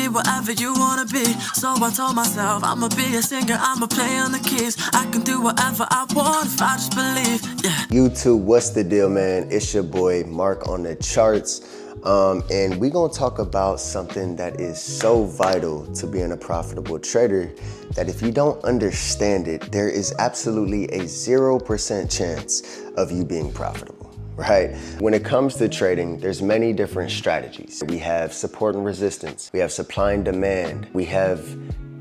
whatever you wanna be. So I told myself, I'ma be a singer, I'ma play on the keys. I can do whatever I want if I just believe, yeah. YouTube, what's the deal, man? It's your boy, Mark on the charts. And we gonna talk about something that is so vital to being a profitable trader that if you don't understand it, there is absolutely a 0% chance of you being profitable, right? When it comes to trading, there's many different strategies. We have support and resistance. We have supply and demand. We have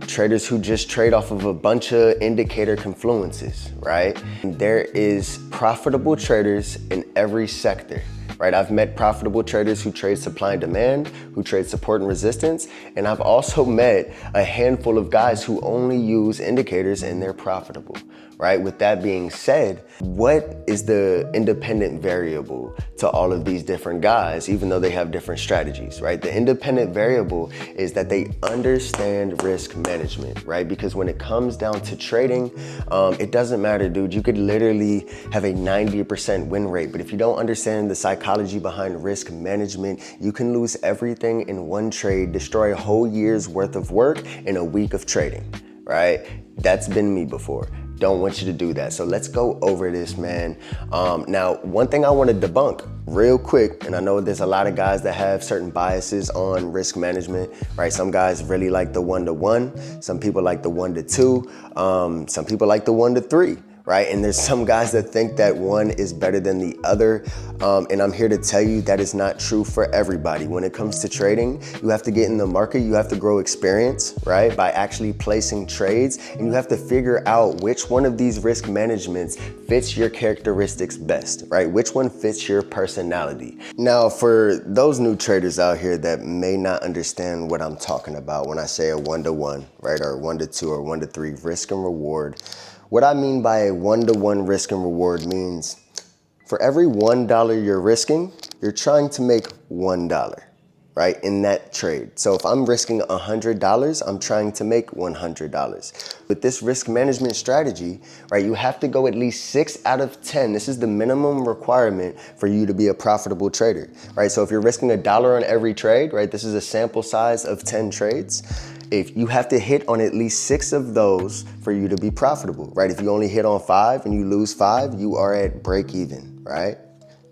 traders who just trade off of a bunch of indicator confluences, right? And there is profitable traders in every sector. Right, I've met profitable traders who trade supply and demand, who trade support and resistance, and I've also met a handful of guys who only use indicators and they're profitable, right? With that being said, what is the independent variable to all of these different guys, even though they have different strategies, right? The independent variable is that they understand risk management, right? Because when it comes down to trading, it doesn't matter, dude. You could literally have a 90% win rate, but if you don't understand the psychology behind risk management, you can lose everything in one trade, destroy a whole year's worth of work in a week of trading, right? That's been me before. Don't want you to do that. So let's go over this, man. Now, one thing I want to debunk real quick, and I know there's a lot of guys that have certain biases on risk management, right? Some guys really like the 1-to-1. Some people like the 1-to-2. Some people like the 1-to-3. Right? And there's some guys that think that one is better than the other. And I'm here to tell you that is not true for everybody. When it comes to trading, you have to get in the market, you have to grow experience, right? By actually placing trades, and you have to figure out which one of these risk managements fits your characteristics best, right? Which one fits your personality. Now, for those new traders out here that may not understand what I'm talking about when I say a 1-to-1, right? Or 1-to-2 or 1-to-3 risk and reward. What I mean by a 1-to-1 risk and reward means for every $1 you're risking, you're trying to make $1, right, in that trade. So if I'm risking $100, I'm trying to make $100. With this risk management strategy, right, you have to go at least 6 out of 10. This is the minimum requirement for you to be a profitable trader, right? So if you're risking $1 on every trade, right, this is a sample size of 10 trades. If you have to hit on at least 6 of those for you to be profitable, right? If you only hit on 5 and you lose 5, you are at break even, right?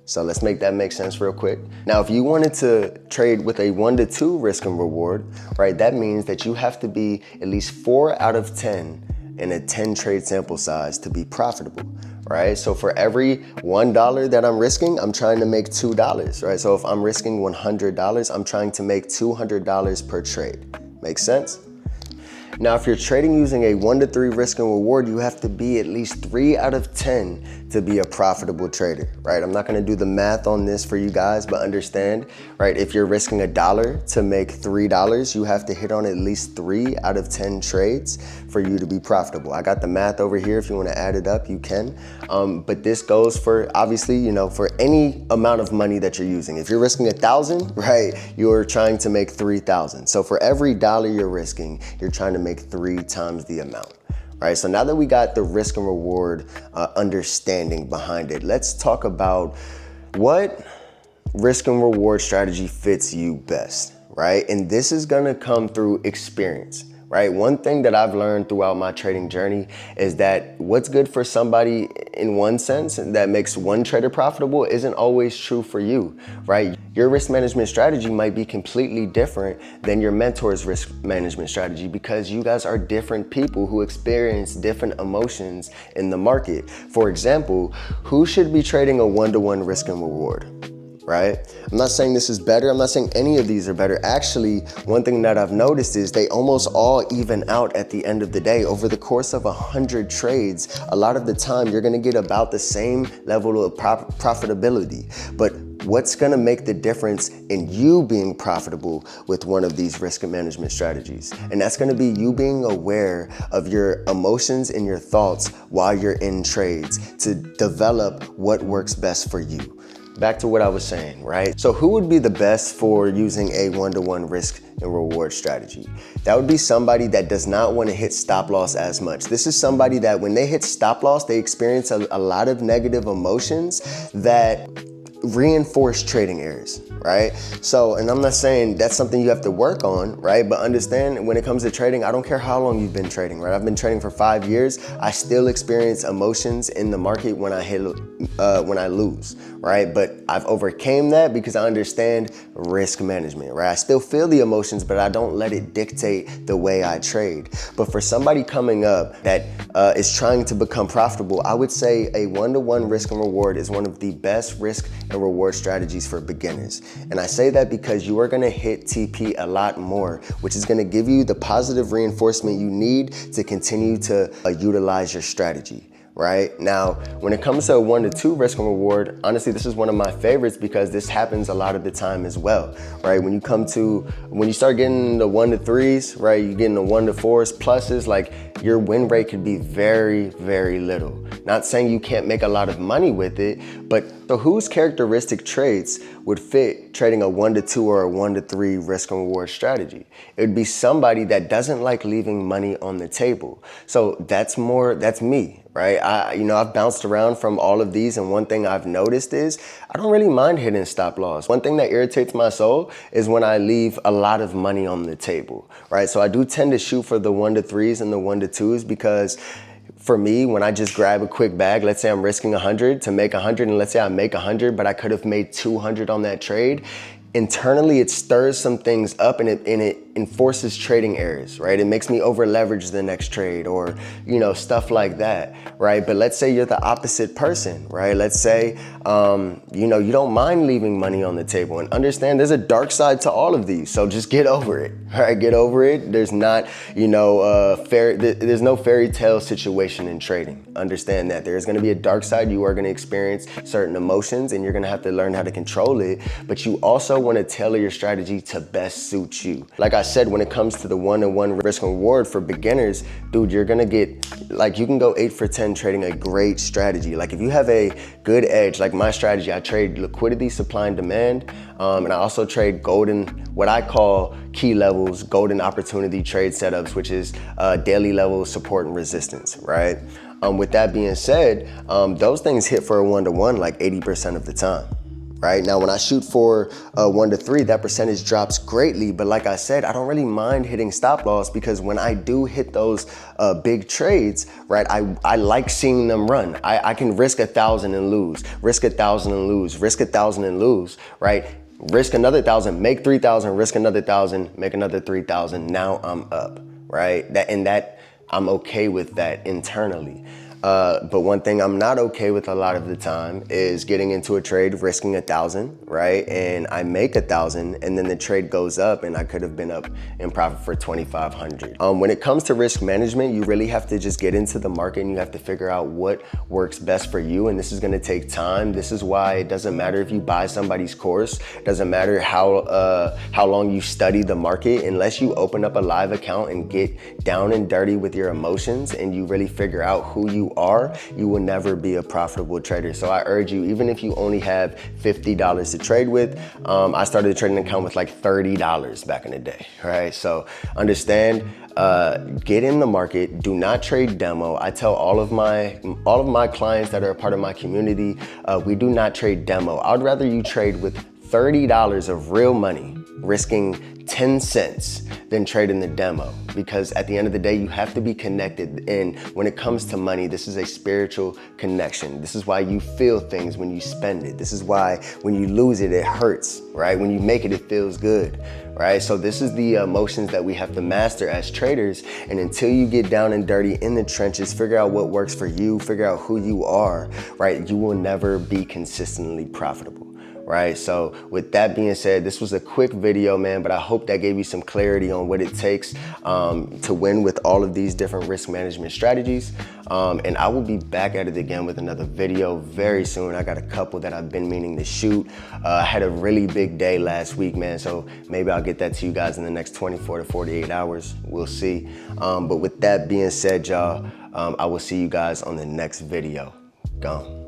So let's make that make sense real quick. Now, if you wanted to trade with a 1-to-2 risk and reward, right, that means that you have to be at least 4 out of 10 in a 10 trade sample size to be profitable, right? So for every $1 that I'm risking, I'm trying to make $2, right? So if I'm risking $100, I'm trying to make $200 per trade. Make sense? Now, if you're trading using a 1-to-3 risk and reward, you have to be at least 3 out of 10 to be a profitable trader, right? I'm not gonna do the math on this for you guys, but understand, right? If you're risking $1 to make $3, you have to hit on at least 3 out of 10 trades for you to be profitable. I got the math over here. If you wanna add it up, you can. But this goes for, obviously, you know, for any amount of money that you're using. If you're risking 1,000, right, you're trying to make 3,000. So for every $1 you're risking, you're trying to make 3 times the amount. Right, so now that we got the risk and reward understanding behind it, let's talk about what risk and reward strategy fits you best, right? And this is gonna come through experience, right? One thing that I've learned throughout my trading journey is that what's good for somebody in one sense and that makes one trader profitable isn't always true for you, right? Your risk management strategy might be completely different than your mentor's risk management strategy because you guys are different people who experience different emotions in the market. For example, who should be trading a 1-to-1 risk and reward? Right? I'm not saying this is better. I'm not saying any of these are better. Actually, one thing that I've noticed is they almost all even out at the end of the day. Over the course of 100 trades, a lot of the time you're gonna get about the same level of profitability. But what's gonna make the difference in you being profitable with one of these risk management strategies? And that's gonna be you being aware of your emotions and your thoughts while you're in trades to develop what works best for you. Back to what I was saying, right? So who would be the best for using a 1-to-1 risk and reward strategy? That would be somebody that does not want to hit stop loss as much. This is somebody that when they hit stop loss, they experience a lot of negative emotions that reinforce trading errors, right? So, and I'm not saying that's something you have to work on, right? But understand when it comes to trading, I don't care how long you've been trading, right? I've been trading for 5 years. I still experience emotions in the market when I lose, right? But I've overcame that because I understand risk management, right? I still feel the emotions, but I don't let it dictate the way I trade. But for somebody coming up that is trying to become profitable, I would say a one-to-one risk and reward is one of the best risk and reward strategies for beginners. And I say that because you are gonna hit TP a lot more, which is gonna give you the positive reinforcement you need to continue to utilize your strategy. Right? Now, when it comes to a 1-to-2 risk and reward, honestly, this is one of my favorites because this happens a lot of the time as well, right? When you start getting the 1-to-3s, right? You're getting the 1-to-4s, pluses, like your win rate could be very, very little. Not saying you can't make a lot of money with it, but so whose characteristic traits would fit trading a 1-to-2 or a 1-to-3 risk and reward strategy? It would be somebody that doesn't like leaving money on the table. So that's me. Right? I've bounced around from all of these, and one thing I've noticed is I don't really mind hitting stop loss. One thing that irritates my soul is when I leave a lot of money on the table, right? So I do tend to shoot for the 1-to-3s and the 1-to-2s because for me, when I just grab a quick bag, let's say I'm risking 100 to make 100, and let's say I make 100, but I could have made 200 on that trade, internally it stirs some things up and it enforces trading errors, right? It makes me over leverage the next trade or, stuff like that, right? But let's say you're the opposite person, right? Let's say, you don't mind leaving money on the table, and understand there's a dark side to all of these. So just get over it, right? Get over it. There's not, there's no fairy tale situation in trading. Understand that there's going to be a dark side. You are going to experience certain emotions and you're going to have to learn how to control it, but you also want to tailor your strategy to best suit you. Like I said, when it comes to the 1-to-1 risk and reward for beginners, dude, you're gonna get, you can go 8 for 10 trading a great strategy. Like if you have a good edge, like my strategy, I trade liquidity, supply and demand, and I also trade golden, what I call key levels, golden opportunity trade setups, which is daily level support and resistance, right? With that being said, those things hit for a 1-to-1 like 80% of the time. Right? Now, when I shoot for 1-to-3, that percentage drops greatly. But like I said, I don't really mind hitting stop loss because when I do hit those big trades, right, I like seeing them run. I can risk 1,000 and lose, risk 1,000 and lose, risk 1,000 and lose, right? Risk another 1,000, make 3,000, risk another 1,000, make another 3,000. Now I'm up, right? That I'm okay with that internally. But one thing I'm not okay with a lot of the time is getting into a trade, risking 1,000, right? And I make 1,000 and then the trade goes up and I could have been up in profit for 2,500. When it comes to risk management, you really have to just get into the market and you have to figure out what works best for you. And this is gonna take time. This is why it doesn't matter if you buy somebody's course, it doesn't matter how long you study the market, unless you open up a live account and get down and dirty with your emotions and you really figure out who you are, you will never be a profitable trader. So I urge you, even if you only have $50 to trade with, I started a trading account with like $30 back in the day, right? So understand, get in the market, do not trade demo. I tell all of my clients that are a part of my community, we do not trade demo. I'd rather you trade with $30 of real money, risking 10 cents than trading the demo, because at the end of the day, you have to be connected. And when it comes to money, this is a spiritual connection. This is why you feel things when you spend it. This is why when you lose it, it hurts, right? When you make it, it feels good, right? So this is the emotions that we have to master as traders. And until you get down and dirty in the trenches, figure out what works for you, figure out who you are, right? You will never be consistently profitable. Right? So with that being said, this was a quick video, man, but I hope that gave you some clarity on what it takes to win with all of these different risk management strategies. And I will be back at it again with another video very soon. I got a couple that I've been meaning to shoot. I had a really big day last week, man, so maybe I'll get that to you guys in the next 24 to 48 hours. We'll see. But with that being said, y'all, I will see you guys on the next video. Gone.